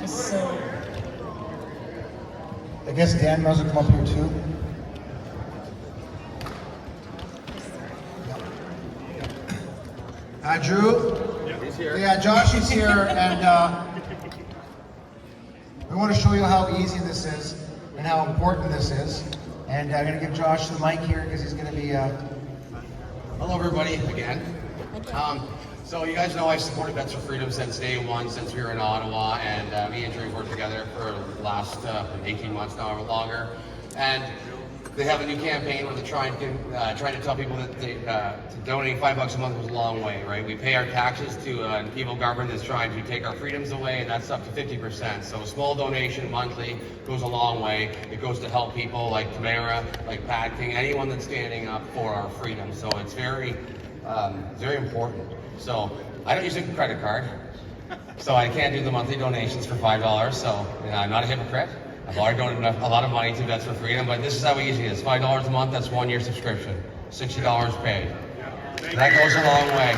So I guess Dan knows to come up here too. Drew? He's here. Yeah, Josh is here, and we want to show you how easy this is and how important this is. And I'm going to give Josh the mic here because he's going to be... Hello, everybody, again. So you guys know I've supported Vets for Freedom since day one, since we were in Ottawa, and me and Drew have worked together for the last 18 months now or longer. And they have a new campaign where they're trying to tell people that donating $5 a month goes a long way, right? We pay our taxes to an evil government that's trying to take our freedoms away, and that's up to 50%. So a small donation monthly goes a long way. It goes to help people like Tamara, like Pat King, anyone that's standing up for our freedom. So it's very important. So I don't use a credit card, so I can't do the monthly donations for $5. So I'm not a hypocrite. I've already donated a lot of money to Vets for Freedom, but this is how easy it is. $5 a month, that's 1 year subscription. $60 paid. That goes a long way,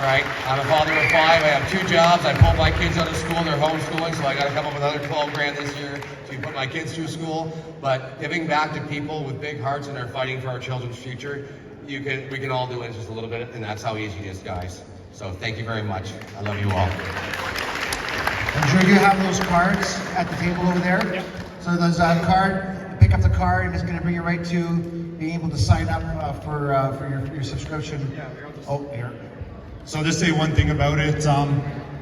right? I'm a father of 5, I have 2 jobs, I pulled my kids out of school, they're homeschooling, so I gotta come up with another 12 grand this year to put my kids through school. But giving back to people with big hearts and are fighting for our children's future, we can all do it just a little bit, and that's how easy it is, guys. So thank you very much. I love you all. I'm sure you have those cards at the table over there. Yep. So there's a card, you pick up the card, and it's going to bring you right to being able to sign up for your subscription. Yeah, oh, here. So just say one thing about it.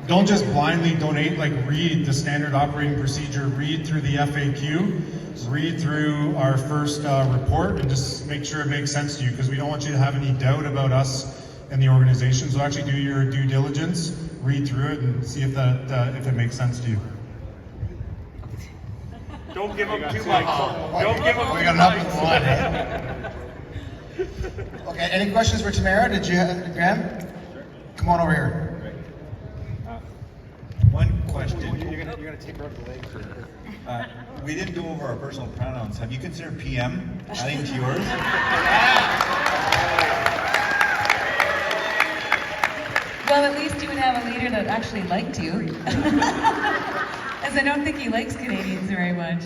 Don't just blindly donate, like read the standard operating procedure, read through the FAQ, read through our first report, and just make sure it makes sense to you, because we don't want you to have any doubt about us and the organization. So actually do your due diligence, read through it, and see if if it makes sense to you. Don't give them too much. Don't give them We too got much. enough in one. Okay, any questions for Tamara? Did you have, Graham? Come on over here. One question. You're gonna take her up the leg. We didn't go over our personal pronouns. Have you considered PM adding to yours? well, at least you would have a leader that actually liked you. As I don't think he likes Canadians very much.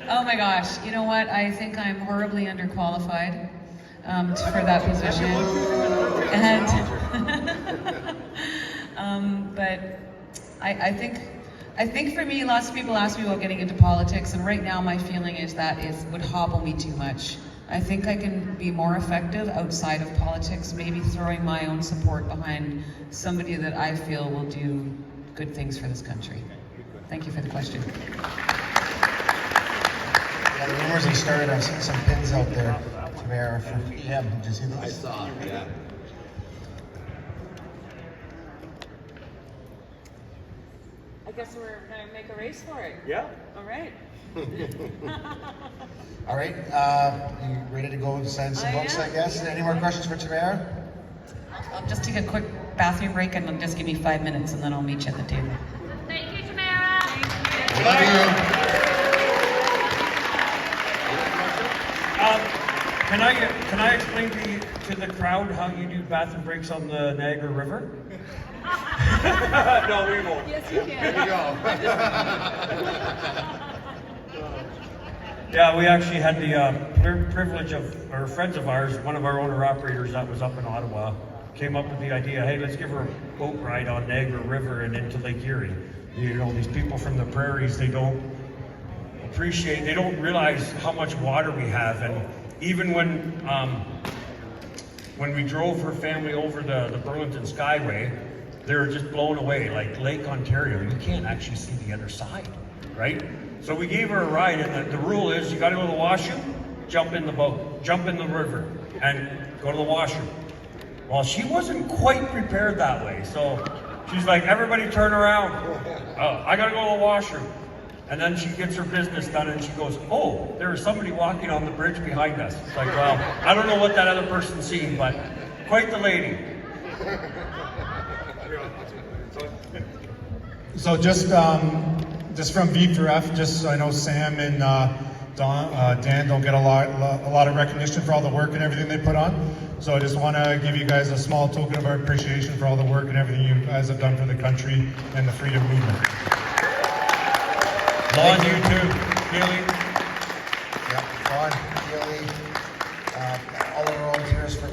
Oh my gosh, you know what? I think I'm horribly underqualified for that position. And but I think for me, lots of people ask me about getting into politics, and right now my feeling is that it would hobble me too much. I think I can be more effective outside of politics, maybe throwing my own support behind somebody that I feel will do good things for this country. Thank you for the question. Yeah, the rumors have started. I've seen some pins out there, Tamara, for PM. Did you see those? I saw, yeah. I guess we're gonna make a race for it. Yeah. All right. All right, you ready to go and sign some books, I guess? Any more questions for Tamara? I'll just take a quick bathroom break, and just give me 5 minutes, and then I'll meet you at the table. Thank you, Tamara. We love you. Can I explain to the crowd how you do bathroom breaks on the Niagara River? No, we won't. Yes, you can. There you go. Yeah, we actually had the privilege of, or friends of ours, one of our owner-operators that was up in Ottawa, came up with the idea, hey, let's give her a boat ride on Niagara River and into Lake Erie. You know, these people from the prairies, they don't realize how much water we have. And even when we drove her family over the Burlington Skyway, they were just blown away. Like Lake Ontario, you can't actually see the other side, right? So we gave her a ride, and the rule is you gotta go to the washroom, jump in the boat, jump in the river, and go to the washroom. Well, she wasn't quite prepared that way, so she's like, everybody turn around. I gotta go to the washroom. And then she gets her business done, and she goes, oh, there was somebody walking on the bridge behind us. It's like, well, I don't know what that other person's seen, but quite the lady. So just from V4F, just so I know Sam and Dan don't get a lot of recognition for all the work and everything they put on. So I just want to give you guys a small token of our appreciation for all the work and everything you guys have done for the country and the freedom movement. On YouTube, Billy. Yep, Ron, Gilly, all of our volunteers from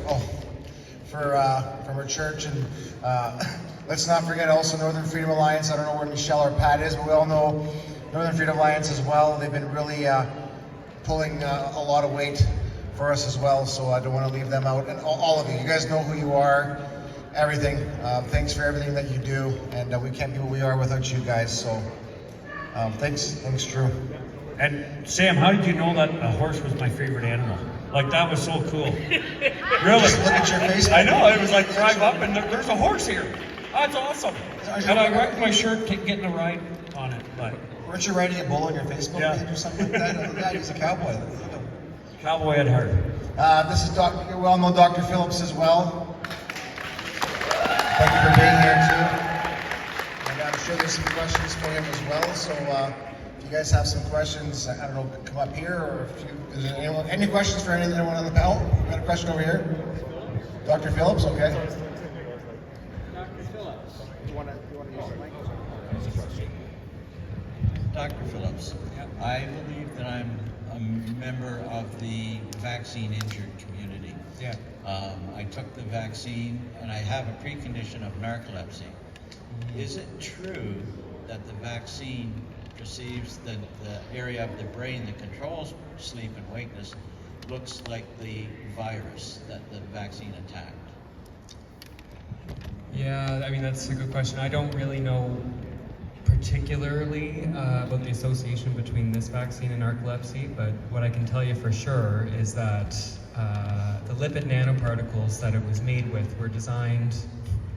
our church, and let's not forget also Northern Freedom Alliance. I don't know where Michelle or Pat is, but we all know Northern Freedom Alliance as well. They've been really pulling a lot of weight for us as well, so I don't want to leave them out. And all of you, you guys know who you are, everything. Thanks for everything that you do, and we can't be what we are without you guys, so thanks, Drew. And Sam, how did you know that a horse was my favorite animal? Like, that was so cool. Really? Just look at your face. I know, it was like drive up and there's a horse here. That's awesome. And I wrecked my shirt getting a ride on it, but... Weren't you riding a bull on your Facebook page or something like that? Yeah, he's a cowboy. Cowboy at heart. This is you well know Dr. Phillips as well. Thank you for being here too. And I'm sure there's some questions for him as well. So if you guys have some questions, I don't know, come up here, or is there anyone, any questions for anyone on the panel? Got a question over here? Dr. Phillips, okay. Dr. Phillips. You want to use the mic? Dr. Phillips, I believe that I'm a member of the vaccine injured community. Yeah. I took the vaccine and I have a precondition of narcolepsy. Is it true that the vaccine perceives the area of the brain that controls sleep and wakeness looks like the virus that the vaccine attacked? Yeah, I mean, that's a good question. I don't really know particularly about the association between this vaccine and narcolepsy, but what I can tell you for sure is that the lipid nanoparticles that it was made with were designed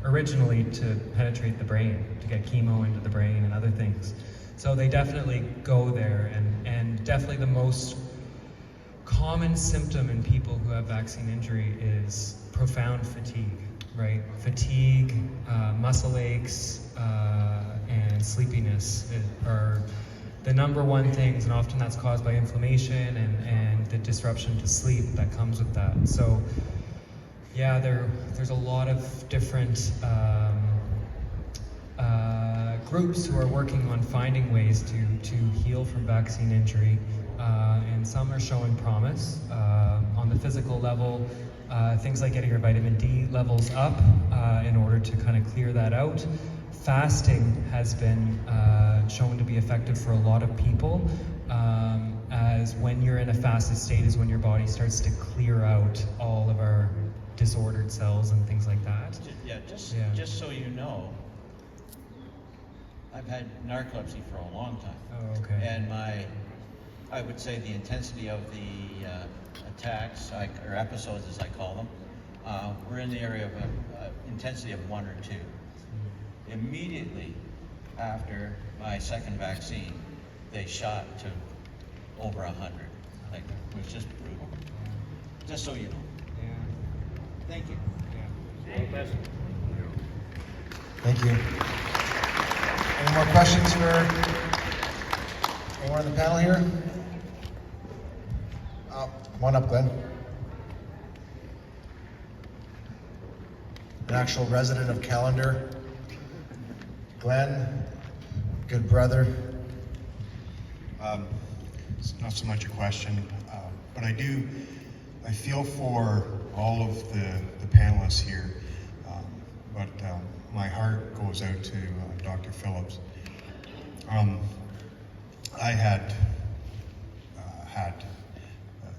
originally to penetrate the brain, to get chemo into the brain and other things. So they definitely go there, and definitely the most common symptom in people who have vaccine injury is profound fatigue, right? Fatigue, muscle aches, and sleepiness are the number one things, and often that's caused by inflammation and the disruption to sleep that comes with that. So yeah, there's a lot of different groups who are working on finding ways to heal from vaccine injury, and some are showing promise on the physical level. Things like getting your vitamin D levels up in order to kind of clear that out. Fasting has been shown to be effective for a lot of people, as when you're in a fasted state is when your body starts to clear out all of our disordered cells and things like that. Just so you know, I've had narcolepsy for a long time. Oh, okay. And I would say the intensity of the attacks, or episodes as I call them, were in the area of intensity of 1 or 2. Immediately after my second vaccine, they shot to over 100. Like, it was just brutal. Just so you know. Yeah. Thank you. Thank you. Any more questions for anyone on the panel here? Come on up, Glenn. An actual resident of Callender. Glenn, good brother. It's not so much a question, but I feel for all of the panelists here, but my heart goes out to Dr. Phillips. I had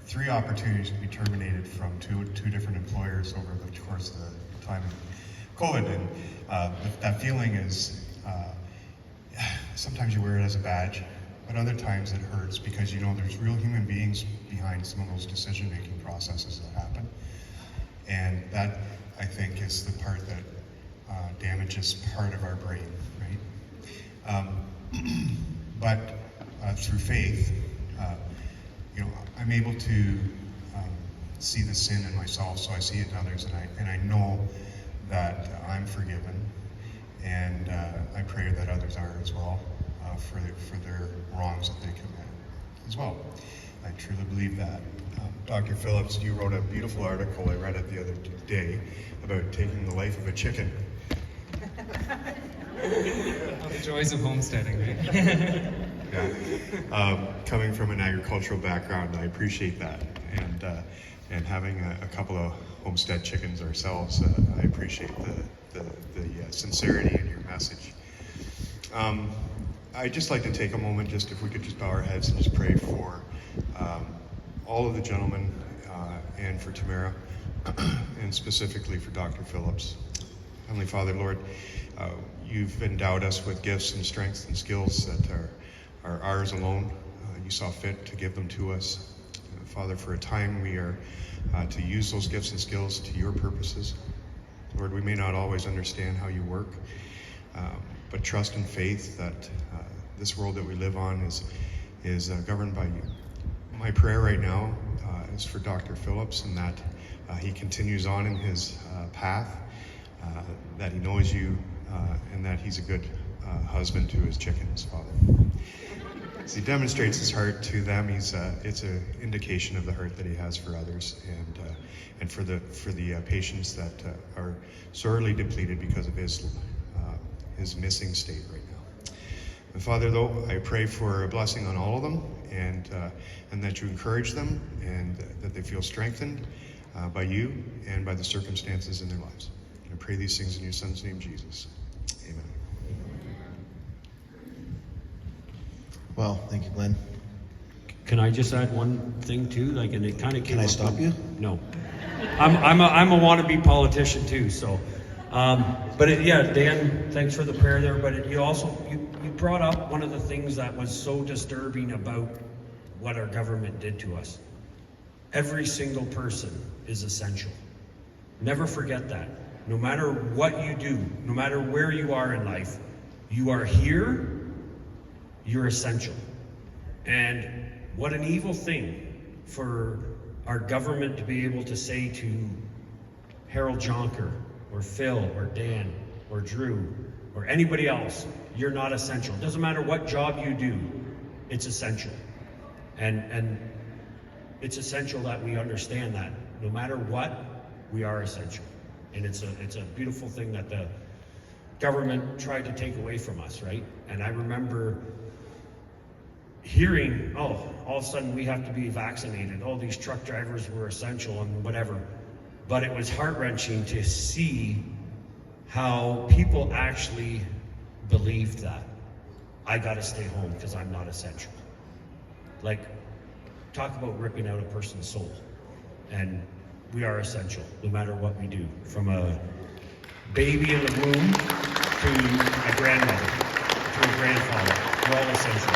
3 opportunities to be terminated from two different employers over the course of the time of COVID, and that feeling is, sometimes you wear it as a badge, but other times it hurts because you know there's real human beings behind some of those decision-making processes that happen. And that, I think, is the part that damages part of our brain, right? But through faith, I'm able to see the sin in myself, so I see it in others, and I know that I'm forgiven, and I pray that others are as well, for their wrongs that they commit as well. I truly believe that. Dr. Phillips, you wrote a beautiful article, I read it the other day, about taking the life of a chicken. The joys of homesteading, right? Yeah. Coming from an agricultural background, I appreciate that, and having a couple of homestead chickens ourselves, I appreciate the sincerity in your message. I'd just like to take a moment, just if we could just bow our heads and just pray for all of the gentlemen and for Tamara, and specifically for Dr. Phillips. Heavenly Father, Lord, you've endowed us with gifts and strengths and skills that are ours alone. You saw fit to give them to us. Father, for a time we are to use those gifts and skills to your purposes. Lord, we may not always understand how you work, but trust and faith that this world that we live on is governed by you. My prayer right now is for Dr. Phillips, and that he continues on in his path, that he knows you, and that he's a good husband to his chickens, Father. As he demonstrates his heart to them, it's an indication of the heart that he has for others, and for the patients that are sorely depleted because of his missing state right now. And Father, though, I pray for a blessing on all of them, and that you encourage them, and that they feel strengthened by you and by the circumstances in their lives. And I pray these things in your Son's name, Jesus. Amen. Well, thank you, Glenn. Can I just add one thing too? Like, and it kind of came. Can I stop you? No, I'm a wannabe politician too. So, yeah, Dan, thanks for the prayer there. But you also you brought up one of the things that was so disturbing about what our government did to us. Every single person is essential. Never forget that. No matter what you do, no matter where you are in life, you are here. You're essential. And what an evil thing for our government to be able to say to Harold Jonker or Phil or Dan or Drew or anybody else, you're not essential. It doesn't matter what job you do, it's essential. And it's essential that we understand that no matter what, we are essential. And it's a beautiful thing that the government tried to take away from us, right? And I remember hearing, oh, all of a sudden we have to be vaccinated. Oh, these truck drivers were essential and whatever. But it was heart-wrenching to see how people actually believed that. I gotta stay home because I'm not essential. Like, talk about ripping out a person's soul. And we are essential, no matter what we do. From a baby in the womb to a grandmother, to a grandfather, we're all essential.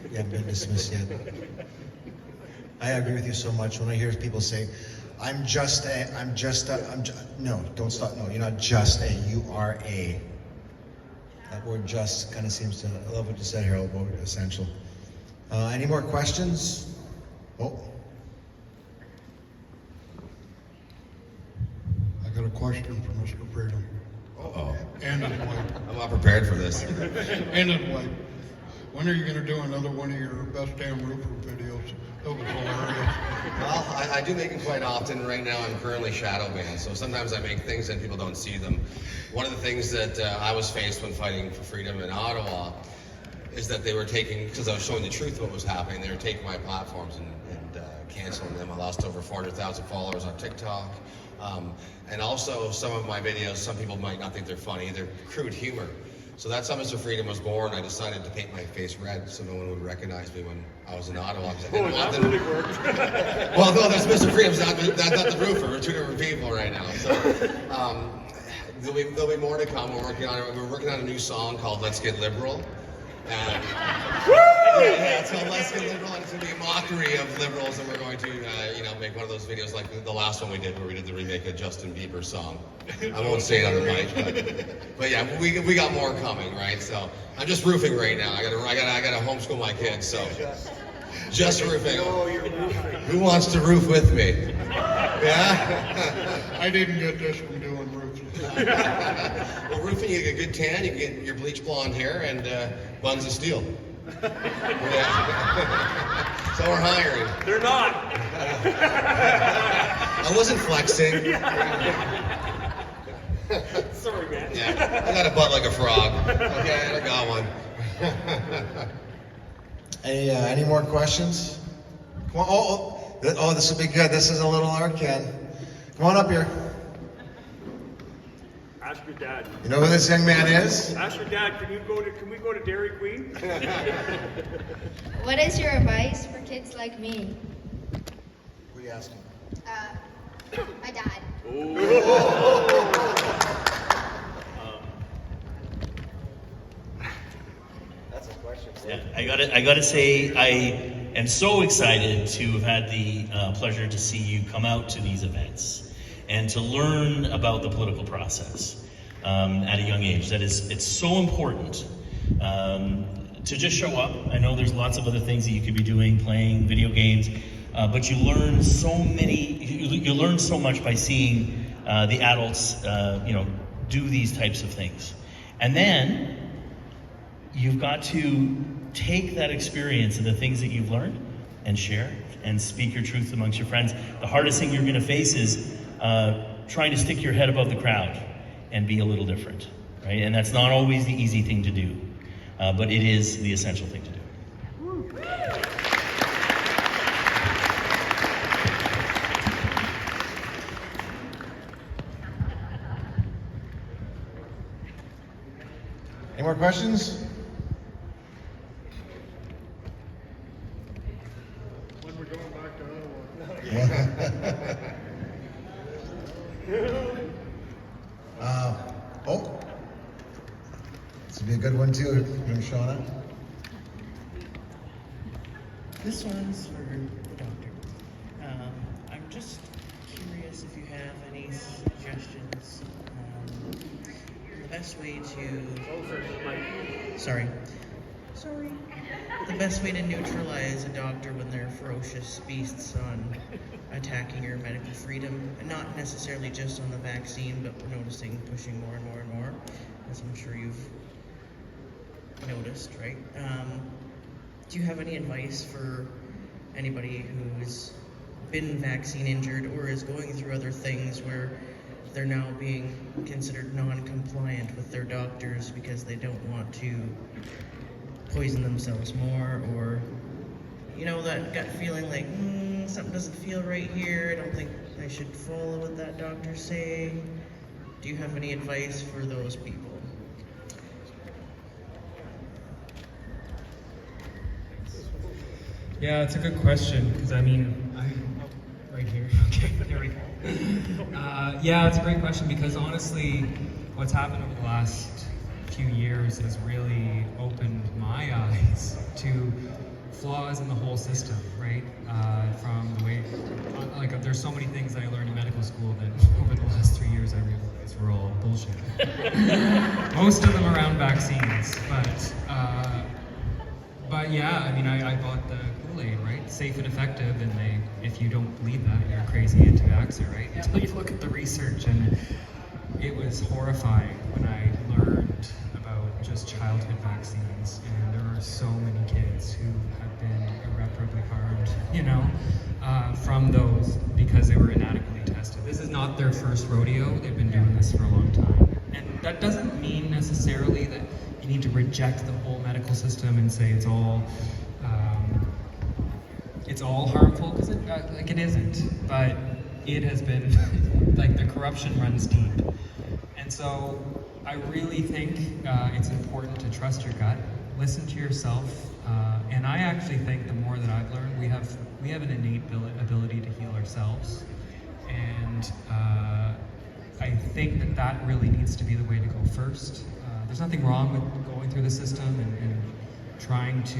You haven't been dismissed yet. I agree with you so much. When I hear people say, no, don't stop. No, you're not just a, you are a. That word just kind of seems to, I love what you said, Harold, about essential. Any more questions? Oh. I got a question for Mr. Freedom. Uh-oh. And his wife. I'm not prepared for this. And his wife. When are you going to do another one of your best damn roofer videos? That was hilarious. Well, I do make them quite often. Right now I'm currently shadow banned, so sometimes I make things and people don't see them. One of the things that I was faced when fighting for freedom in Ottawa is that they were taking, because I was showing the truth of what was happening, they were taking my platforms and canceling them. I lost over 400,000 followers on TikTok. And also some of my videos, some people might not think they're funny, they're crude humor. So that's how Mr. Freedom was born. I decided to paint my face red so no one would recognize me when I was in Ottawa. I didn't want them. Really worked. Well, no, that's Mr. Freedom's not the roofer. We're two different people right now. So there'll be more to come. We're working on a new song called "Let's Get Liberal." And, yeah, it's called "Let's Get Liberal," and it's going to be a mockery of liberals, and we're going to, make one of those videos like the last one we did, where we did the remake of Justin Bieber's song. I won't say it on the mic, but yeah, we got more coming, right? So I'm just roofing right now. I gotta homeschool my kids, so just roofing. Who wants to roof with me? Yeah. I didn't get this from doing roofs. Well, roofing, you get a good tan, you get your bleach blonde hair, and buns of steel. Yeah. So we're hiring. They're not. I wasn't flexing. Sorry. story, man. Yeah, I got a butt like a frog. Okay, I got one. Any more questions? Come on. Oh, this will be good. This is a little Arkan. Come on up here. Ask your dad. You know who this young man is? Ask your dad, can we go to Dairy Queen? What is your advice for kids like me? Who are you asking? My dad. That's a question. Yeah, I gotta say, I am so excited to have had the pleasure to see you come out to these events and to learn about the political process at a young age. It's so important to just show up. I know there's lots of other things that you could be doing, playing video games, but you learn you learn so much by seeing the adults, do these types of things. And then you've got to take that experience and the things that you've learned and share and speak your truth amongst your friends. The hardest thing you're going to face is trying to stick your head above the crowd and be a little different, right? And that's not always the easy thing to do, but it is the essential thing to do. Any more questions? When we're going back to Ottawa. This would be a good one too, Shauna. This one's for the doctor. I'm just curious if you have any suggestions on the best way to... Sorry. The best way to neutralize a doctor when they're ferocious beasts on attacking your medical freedom, and not necessarily just on the vaccine, but we're noticing pushing more and more and more, as I'm sure you've noticed, right? Do you have any advice for anybody who's been vaccine injured or is going through other things where they're now being considered non-compliant with their doctors because they don't want to poison themselves more, or that gut feeling like something doesn't feel right here, I don't think I should follow what that doctor's saying? Do you have any advice for those people? Yeah, it's a good question, because right here. Okay, there we go. Yeah, it's a great question, because honestly, what's happened over the last few years has really opened my eyes to flaws in the whole system, right? From the way, there's so many things that I learned in medical school that over the last 3 years I realized were all bullshit. Most of them around vaccines, but yeah, I bought the Kool-Aid, right? Safe and effective, and if you don't believe that, you're a crazy anti-vaxxer, right? Until you look at the research, and it was horrifying when I learned about just childhood vaccines, and there are so many kids who have been irreparably harmed, from those because they were inadequately tested. This is not their first rodeo. They've been doing this for a long time. And that doesn't mean necessarily that you need to reject the whole medical system and say it's all harmful, because it isn't. But it has been, the corruption runs deep. And so I really think it's important to trust your gut, listen to yourself, and I actually think the more that I've learned, we have an innate ability to heal ourselves, and I think that really needs to be the way to go first. There's nothing wrong with going through the system and trying to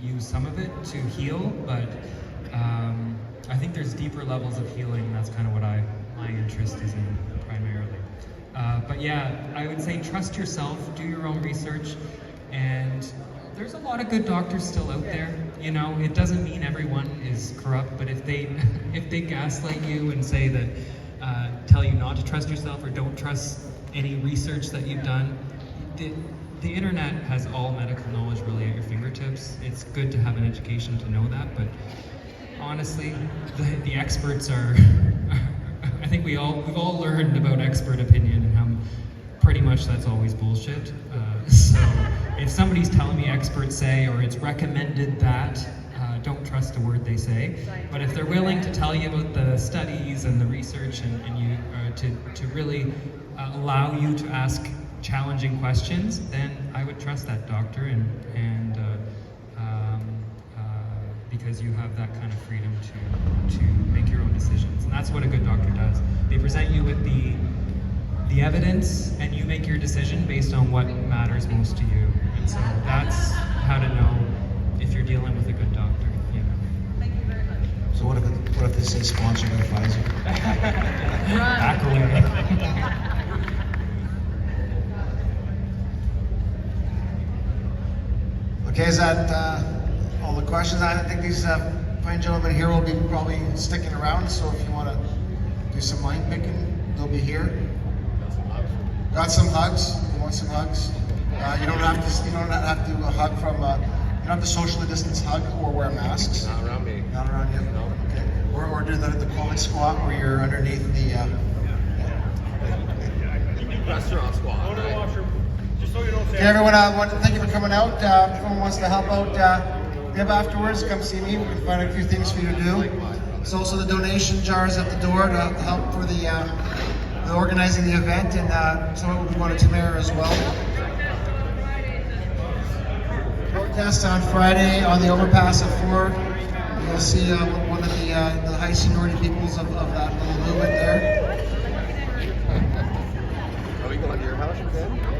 use some of it to heal, but I think there's deeper levels of healing, and that's kind of what my interest is in primarily. But yeah, I would say trust yourself, do your own research, and there's a lot of good doctors still out there. It doesn't mean everyone is corrupt, but if they gaslight you and say that, tell you not to trust yourself or don't trust any research that you've done, the internet has all medical knowledge really at your fingertips. It's good to have an education to know that, but honestly, the experts are. I think we've all learned about expert opinion and how pretty much that's always bullshit. So if somebody's telling me experts say, or it's recommended that, don't trust a word they say. But if they're willing to tell you about the studies and the research and you to really allow you to ask challenging questions, then I would trust that doctor and because you have that kind of freedom to make your own decisions. And that's what a good doctor does. They present you with the evidence and you make your decision based on what matters most to you. And so that's how to know if you're dealing with a good doctor. You know. So what if they say sponsored by Pfizer? Back away. Okay, is that all the questions? I think these fine gentlemen here will be probably sticking around, so if you want to do some mind picking, they'll be here. Got some hugs? You want some hugs? You don't have to. You don't have to hug from. You don't have to socially distance hug or wear masks. Not around me. Not around you. No. Okay. Or do the COVID squat where you're underneath the. Restaurant squad. Right? Okay, everyone, thank you for coming out. If anyone wants to help out afterwards, come see me. We can find a few things for you to do. There's also the donation jars at the door to help for the organizing the event, and some of it will be going to Tamara as well. Protest on Friday on the overpass at 4. You'll see one of the high seniority peoples of that little movement there. Are we going to your house again?